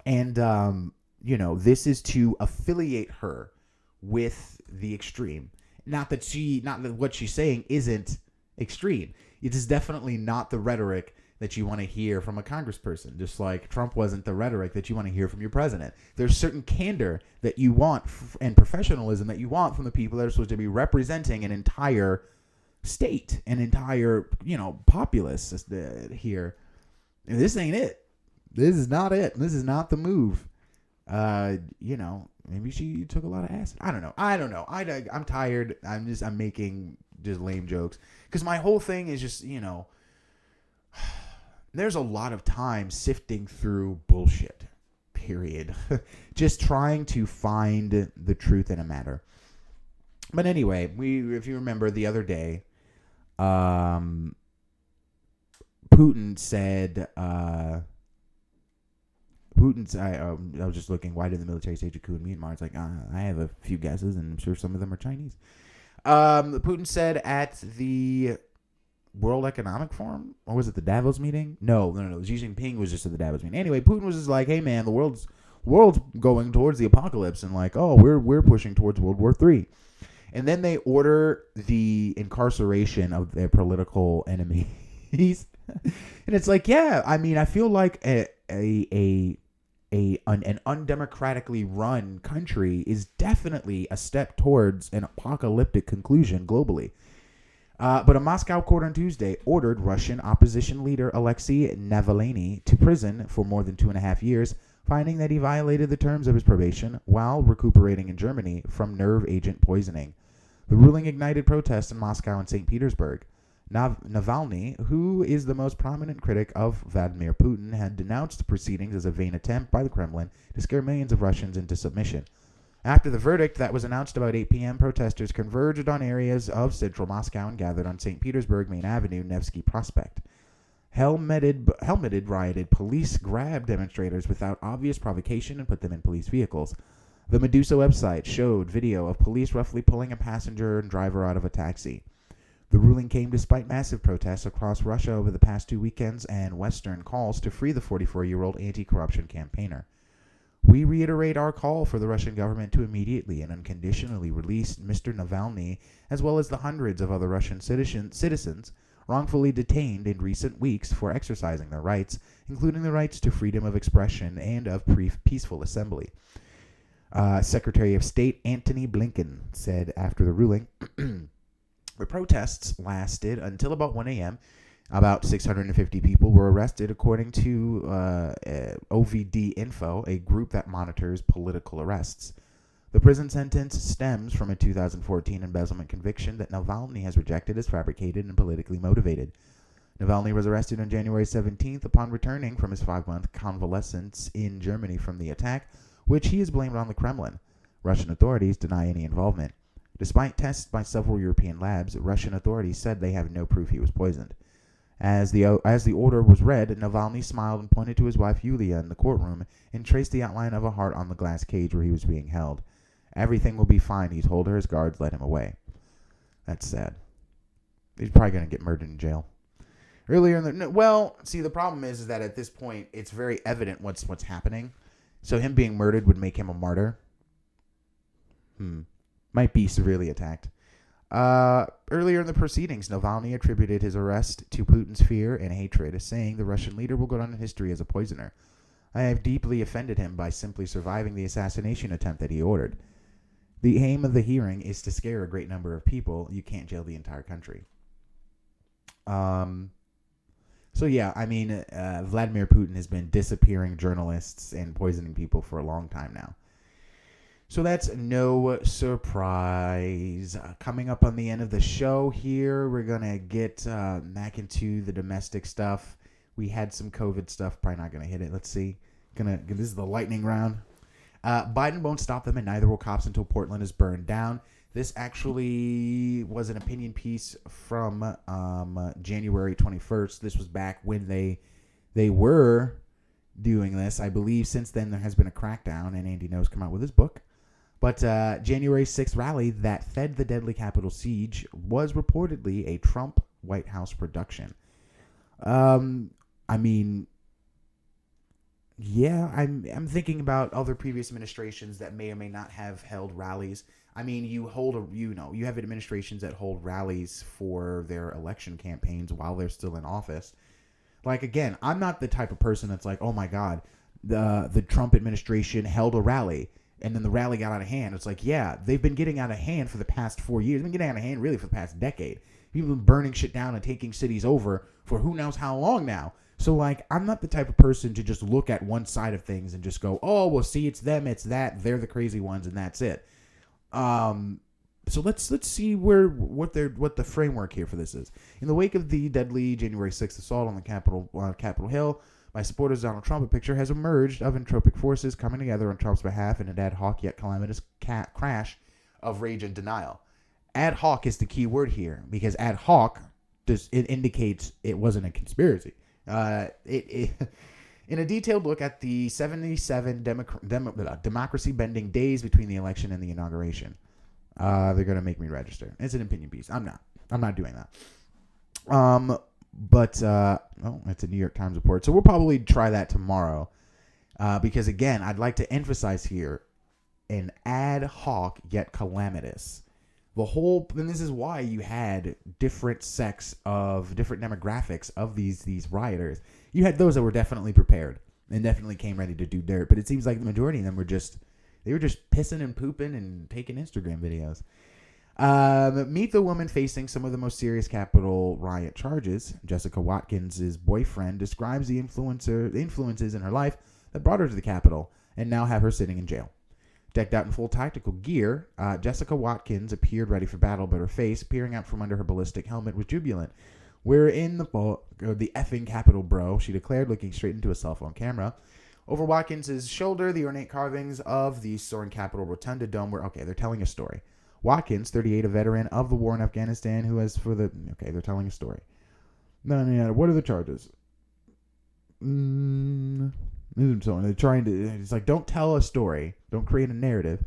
And, this is to affiliate her with the extreme. Not that what she's saying isn't extreme. It is definitely not the rhetoric that you want to hear from a congressperson, just like Trump wasn't the rhetoric that you want to hear from your president. There's certain candor that you want and professionalism that you want from the people that are supposed to be representing an entire state, an entire, populace here. And this ain't it. This is not it. This is not the move. Maybe she took a lot of acid. I don't know. I'm tired. I'm making just lame jokes. Because my whole thing is just, there's a lot of time sifting through bullshit, period. Just trying to find the truth in a matter. But anyway, if you remember the other day, Putin said, I was just looking, why did the military stage a coup in Myanmar? It's like, I have a few guesses, and I'm sure some of them are Chinese. Putin said at the World Economic Forum, or was it the Davos meeting? No. Xi Jinping was just at the Davos meeting. Anyway, Putin was just like, hey man, the world's going towards the apocalypse, and like, we're pushing towards World War III. And then they order the incarceration of their political enemies. And it's like, yeah, I mean, I feel like an undemocratically run country is definitely a step towards an apocalyptic conclusion globally. But a Moscow court on Tuesday ordered Russian opposition leader Alexei Navalny to prison for more than 2.5 years, finding that he violated the terms of his probation while recuperating in Germany from nerve agent poisoning. The ruling ignited protests in Moscow and St. Petersburg. Navalny, who is the most prominent critic of Vladimir Putin, had denounced the proceedings as a vain attempt by the Kremlin to scare millions of Russians into submission. After the verdict that was announced about 8 p.m., protesters converged on areas of central Moscow and gathered on St. Petersburg Main Avenue, Nevsky Prospect. Helmeted rioted police grabbed demonstrators without obvious provocation and put them in police vehicles. The Medusa website showed video of police roughly pulling a passenger and driver out of a taxi. The ruling came despite massive protests across Russia over the past 2 weekends and Western calls to free the 44-year-old anti-corruption campaigner. We reiterate our call for the Russian government to immediately and unconditionally release Mr. Navalny, as well as the hundreds of other Russian citizens wrongfully detained in recent weeks for exercising their rights, including the rights to freedom of expression and of peaceful assembly. Secretary of State Antony Blinken said after the ruling, the protests lasted until about 1 a.m. About 650 people were arrested, according to OVD Info, a group that monitors political arrests. The prison sentence stems from a 2014 embezzlement conviction that Navalny has rejected as fabricated and politically motivated. Navalny was arrested on January 17th upon returning from his 5-month convalescence in Germany from the attack, which he has blamed on the Kremlin. Russian authorities deny any involvement. Despite tests by several European labs, Russian authorities said they have no proof he was poisoned. As the order was read, Navalny smiled and pointed to his wife Yulia in the courtroom and traced the outline of a heart on the glass cage where he was being held. Everything will be fine, he told her as guards led him away. That's sad. He's probably going to get murdered in jail. Earlier in the problem is that at this point, it's very evident what's happening. So him being murdered would make him a martyr. Might be severely attacked. Earlier in the proceedings, Navalny attributed his arrest to Putin's fear and hatred, saying the Russian leader will go down in history as a poisoner. I have deeply offended him by simply surviving the assassination attempt that he ordered. The aim of the hearing is to scare a great number of people. You can't jail the entire country. Vladimir Putin has been disappearing journalists and poisoning people for a long time now. So that's no surprise. Coming up on the end of the show here, we're going to get back into the domestic stuff. We had some COVID stuff. Probably not going to hit it. Let's see. This is the lightning round. Biden won't stop them, and neither will cops until Portland is burned down. This actually was an opinion piece from January 21st. This was back when they were doing this. I believe since then there has been a crackdown, and Andy No's come out with his book. But January 6th rally that fed the deadly Capitol siege was reportedly a Trump White House production. I'm thinking about other previous administrations that may or may not have held rallies. I mean, you have administrations that hold rallies for their election campaigns while they're still in office. Like, again, I'm not the type of person that's like, oh my God, the Trump administration held a rally and then the rally got out of hand. It's like, yeah, they've been getting out of hand for the past 4 years. They've been getting out of hand really for the past decade. People have been burning shit down and taking cities over for who knows how long now. So, like, I'm not the type of person to just look at one side of things and just go, oh, well, see, it's them, it's that, they're the crazy ones, and that's it. So let's see what the framework here for this is. In the wake of the deadly January 6th assault on the Capitol Hill by supporters of Donald Trump, a picture has emerged of entropic forces coming together on Trump's behalf in an ad hoc yet calamitous crash of rage and denial. Ad hoc is the key word here because ad hoc indicates it wasn't a conspiracy. In a detailed look at the 77 democracy-bending days between the election and the inauguration. They're going to make me register. It's an opinion piece. I'm not doing that. It's a New York Times report. So we'll probably try that tomorrow. Because again, I'd like to emphasize here an ad hoc yet calamitous. And this is why you had different different demographics of these rioters. You had those that were definitely prepared and definitely came ready to do dirt, but it seems like the majority of them were just pissing and pooping and taking Instagram videos. Meet the woman facing some of the most serious Capitol riot charges. Jessica Watkins' boyfriend describes the influences in her life that brought her to the Capitol and now have her sitting in jail. Decked out in full tactical gear, Jessica Watkins appeared ready for battle, but her face, peering out from under her ballistic helmet, was jubilant. "We're in the effing Capitol, bro," she declared, looking straight into a cell phone camera. Over Watkins' shoulder, the ornate carvings of the soaring Capitol Rotunda Dome were... Okay, they're telling a story. Watkins, 38, a veteran of the war in Afghanistan, they're telling a story. No, what are the charges? They're trying to... It's like, don't tell a story. Don't create a narrative.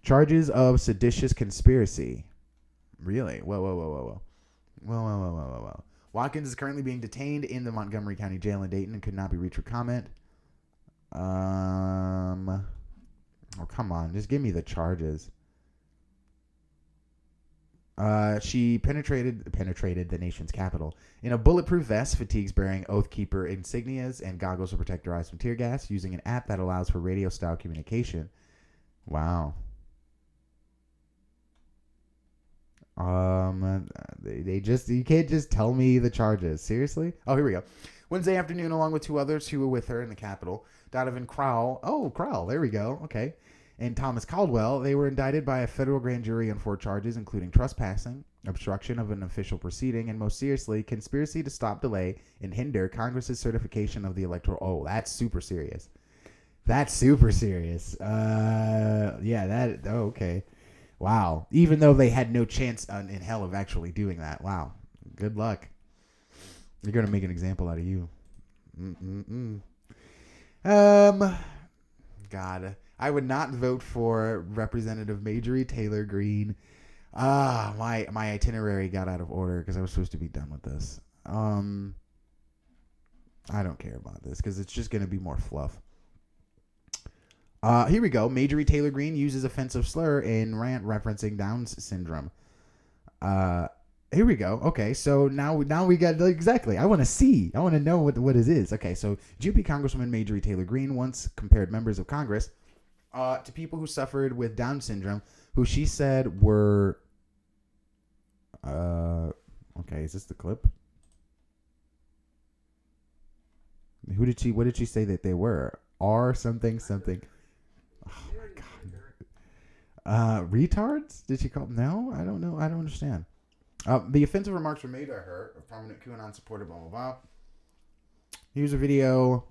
Charges of seditious conspiracy. Really? Whoa. Watkins is currently being detained in the Montgomery County Jail in Dayton and could not be reached for comment. Oh, come on. Just give me the charges. She penetrated the nation's capital in a bulletproof vest, fatigues bearing Oath Keeper insignias, and goggles to protect her eyes from tear gas, using an app that allows for radio-style communication. Wow. You can't just tell me the charges. Seriously? Oh, here we go. Wednesday afternoon, along with two others who were with her in the Capitol, Donovan Crowell. Oh, Crowell. There we go. Okay. And Thomas Caldwell, they were indicted by a federal grand jury on 4 charges, including trespassing, obstruction of an official proceeding, and most seriously, conspiracy to stop, delay, and hinder Congress's certification of the electoral. Oh, that's super serious. That's super serious. Okay. Wow. Even though they had no chance in hell of actually doing that. Wow. Good luck. You're going to make an example out of you. God. I would not vote for Representative Majorie Taylor Greene. My itinerary got out of order because I was supposed to be done with this. I don't care about this because it's just going to be more fluff. Here we go. Majorie Taylor Greene uses offensive slur in rant referencing Down's syndrome. Here we go. Okay, so now we got exactly. I want to know what it is. Okay, so GOP Congresswoman Majorie Taylor Greene once compared members of Congress to people who suffered with Down syndrome, who she said were. Okay, is this the clip? What did she say that they were? R something. Oh my god. Retards? Did she call them? No, I don't know. I don't understand. The offensive remarks were made by her, a prominent QAnon supporter, blah, blah, blah. Here's a video.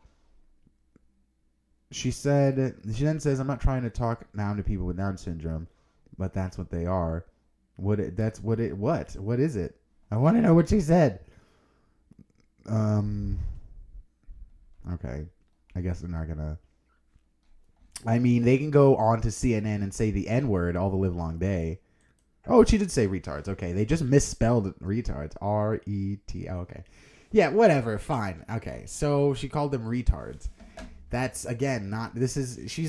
She then says, I'm not trying to talk down to people with Down syndrome, but that's what they are. What is it? I want to know what she said. Okay. I guess they're not going to. I mean, they can go on to CNN and say the N-word all the live long day. Oh, she did say retards. Okay, they just misspelled retards. R-E-T. Oh, okay. Yeah, whatever. Fine. Okay, so she called them retards. That's, again, not... She...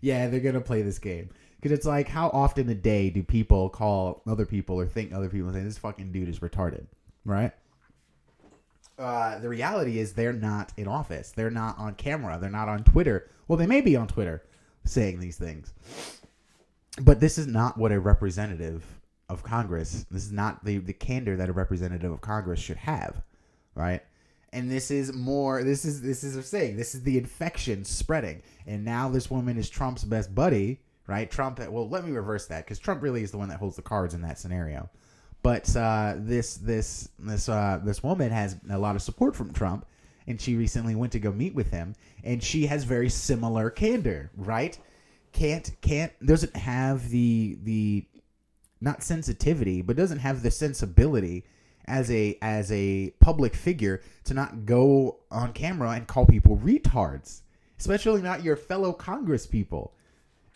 Yeah, they're going to play this game. Because it's like, how often a day do people call other people or think other people and say, this fucking dude is retarded, right? The reality is they're not in office. They're not on camera. They're not on Twitter. Well, they may be on Twitter saying these things. But this is not what a representative of Congress, this is not the candor that a representative of Congress should have, right? And this is a saying, this is the infection spreading. And now this woman is Trump's best buddy, right? Trump, well, let me reverse that, because Trump really is the one that holds the cards in that scenario. But this woman has a lot of support from Trump, and she recently went to go meet with him, and she has very similar candor, right? Doesn't have the not sensitivity, but doesn't have the sensibility as a public figure to not go on camera and call people retards, especially not your fellow Congress people.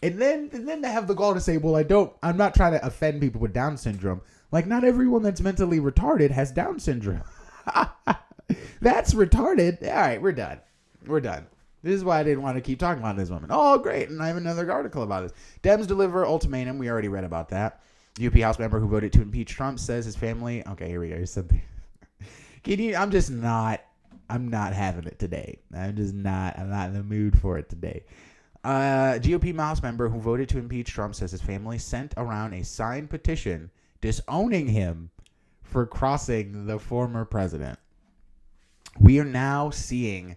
And then to have the gall to say, well, I'm not trying to offend people with Down syndrome. Like, not everyone that's mentally retarded has Down syndrome. That's retarded. All right, we're done. This is why I didn't want to keep talking about this woman. Oh, great. And I have another article about this. Dems deliver ultimatum. We already read about that. UP House member who voted to impeach Trump says his family. Okay, here we go. Here's something. I'm not having it today. I'm not in the mood for it today. GOP House member who voted to impeach Trump says his family sent around a signed petition disowning him for crossing the former president. We are now seeing,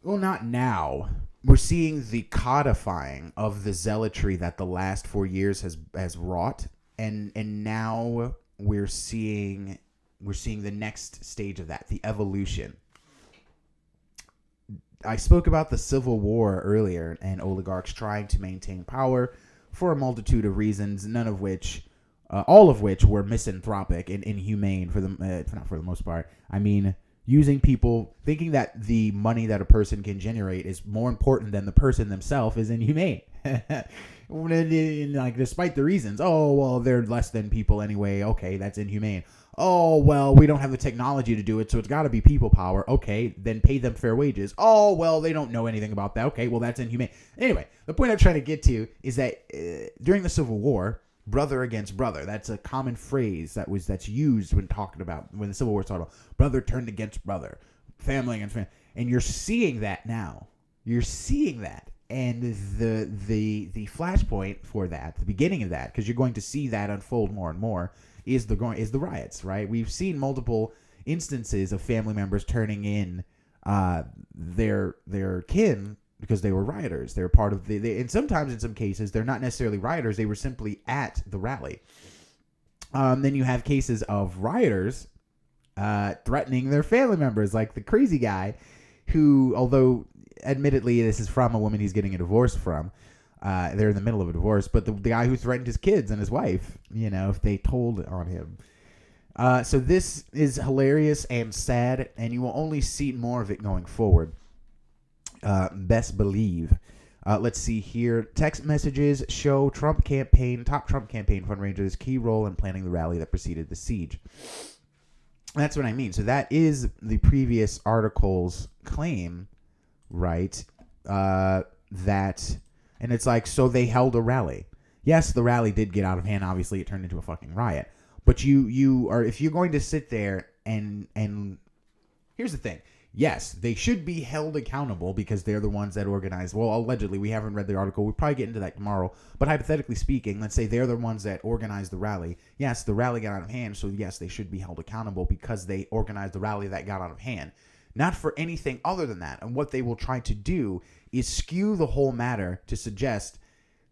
well, not now. We're seeing the codifying of the zealotry that the last 4 years has wrought, and now we're seeing the next stage of that, the evolution. I spoke about the Civil War earlier and oligarchs trying to maintain power for a multitude of reasons, all of which were misanthropic and inhumane not for the most part. I mean, using people, thinking that the money that a person can generate is more important than the person themselves is inhumane. Like, despite the reasons, oh, well, they're less than people anyway. Okay, that's inhumane. Oh, well, we don't have the technology to do it, so it's got to be people power. Okay, then pay them fair wages. Oh, well, they don't know anything about that. Okay, well, that's inhumane. Anyway, the point I'm trying to get to is that during the Civil War, brother against brother, that's a common phrase that's used when talking about, when the Civil War started, brother turned against brother, family against family. And you're seeing that now. You're seeing that. And the flashpoint for that, the beginning of that, because you're going to see that unfold more and more, is the riots, right? We've seen multiple instances of family members turning in their kin because they were rioters. They were part of and sometimes in some cases they're not necessarily rioters. They were simply at the rally. Then you have cases of rioters threatening their family members, like the crazy guy who, although admittedly this is from a woman he's getting a divorce from, they're in the middle of a divorce, but the guy who threatened his kids and his wife, if they told on him. So this is hilarious and sad, and you will only see more of it going forward. Best believe. Let's see here. Text messages show top Trump campaign fundraisers key role in planning the rally that preceded the siege. That's what I mean. So that is the previous article's claim, right? And it's like, so they held a rally. Yes, the rally did get out of hand. Obviously, it turned into a fucking riot. But you are, if you're going to sit there and here's the thing. Yes, they should be held accountable because they're the ones that organized. Well, allegedly, we haven't read the article. We'll probably get into that tomorrow. But hypothetically speaking, let's say they're the ones that organized the rally. Yes, the rally got out of hand. So yes, they should be held accountable because they organized the rally that got out of hand. Not for anything other than that. And what they will try to do is skew the whole matter to suggest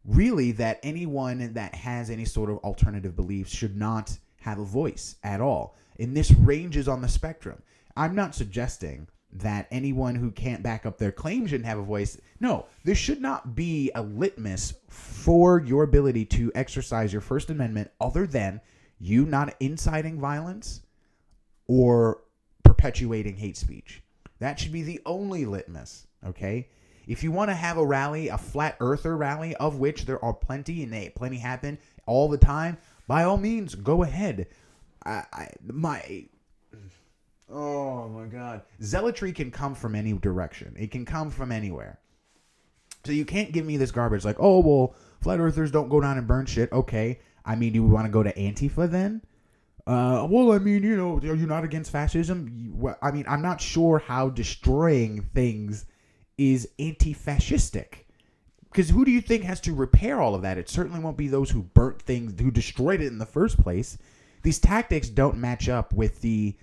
really that anyone that has any sort of alternative beliefs should not have a voice at all. And this ranges on the spectrum. I'm not suggesting that anyone who can't back up their claim shouldn't have a voice. No, there should not be a litmus for your ability to exercise your First Amendment other than you not inciting violence or perpetuating hate speech. That should be the only litmus, okay? If you want to have a rally, a flat earther rally, of which there are plenty, and plenty happen all the time, by all means, go ahead. Oh my God. Zealotry can come from any direction. It can come from anywhere. So you can't give me this garbage like, oh, well, flat earthers don't go down and burn shit. Okay. I mean, do we want to go to Antifa then? Well, I mean, are you not against fascism? I mean, I'm not sure how destroying things is anti-fascistic. Because who do you think has to repair all of that? It certainly won't be those who burnt things, who destroyed it in the first place. These tactics don't match up with the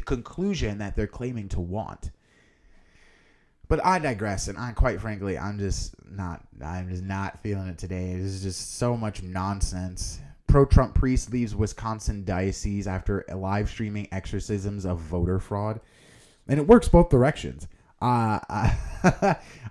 conclusion that they're claiming to want. But I digress, and quite frankly, I'm just not feeling it today. This is just so much nonsense. Pro-Trump priest leaves Wisconsin diocese after live streaming exorcisms of voter fraud, and it works both directions. I'm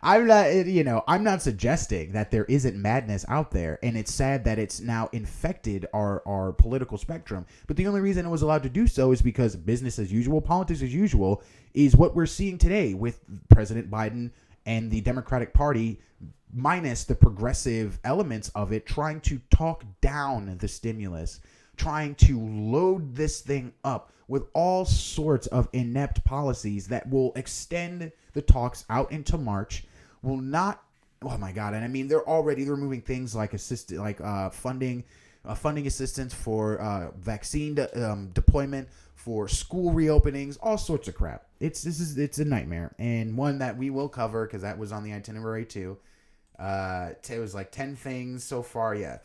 not suggesting that there isn't madness out there, and it's sad that it's now infected our political spectrum. But the only reason it was allowed to do so is because business as usual, politics as usual, is what we're seeing today with President Biden and the Democratic Party, minus the progressive elements of it, trying to talk down the stimulus, trying to load this thing up with all sorts of inept policies that will extend the talks out into March, will not, oh my God, and I mean, they're removing things like funding assistance for vaccine deployment, for school reopenings, all sorts of crap. It's a nightmare, and one that we will cover because that was on the itinerary too. It was like 10 things so far. Yeah,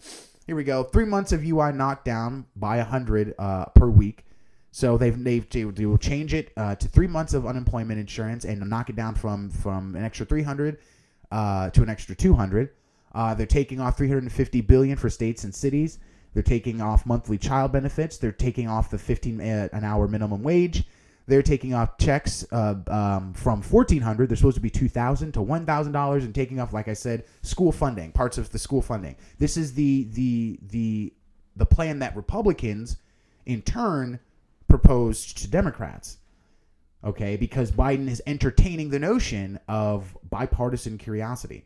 here we go. 3 months of UI knocked down by 100 per week. So they will change it to 3 months of unemployment insurance and knock it down from an extra 300 to an extra 200. They're taking off $350 billion for states and cities. They're taking off monthly child benefits. They're taking off the 15 an hour minimum wage. They're taking off checks from $1,400. They're supposed to be $2,000 to $1,000, and taking off, like I said, school funding, parts of the school funding. This is the plan that Republicans, in turn, proposed to Democrats. Okay, because Biden is entertaining the notion of bipartisan curiosity.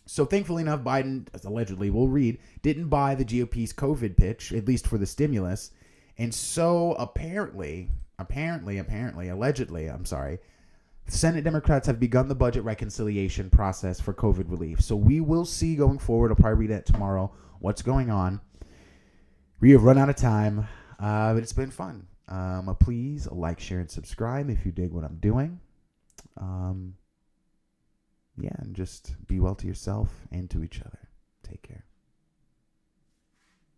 So thankfully enough, Biden, allegedly, we'll read, didn't buy the GOP's COVID pitch, at least for the stimulus. And so allegedly, Senate Democrats have begun the budget reconciliation process for COVID relief. So we will see going forward. I'll probably read that tomorrow, what's going on. We have run out of time, but it's been fun. Please like, share, and subscribe if you dig what I'm doing. And just be well to yourself and to each other. Take care.